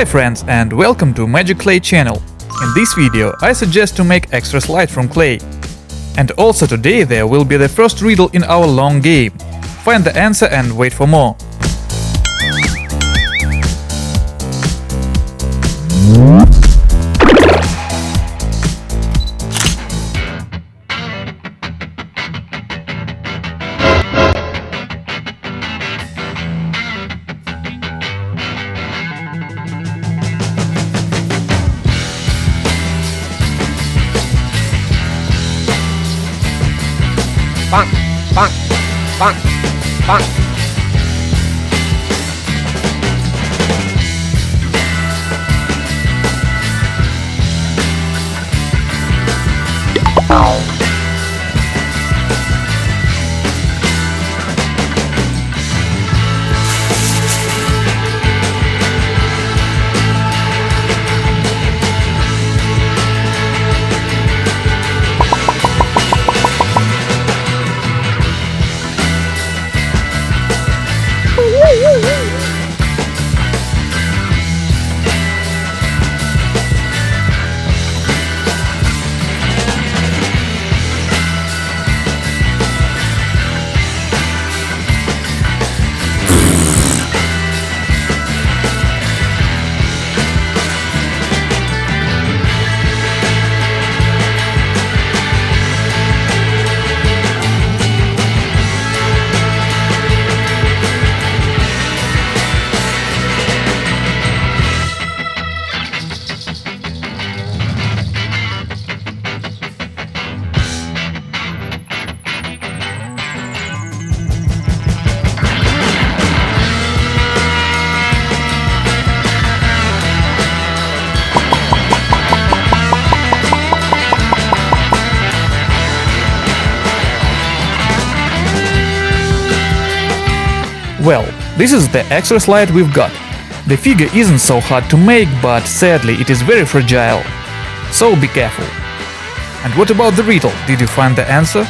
Hi friends and welcome to Magic Clay channel. In this video I suggest to make extra slide from clay. And also today there will be the first riddle in our long game. Find the answer and wait for more. Bonk, bonk, bonk, bonk. Well, this is the extra slide we've got. The figure isn't so hard to make, but sadly it is very fragile. So be careful. And what about the riddle? Did you find the answer?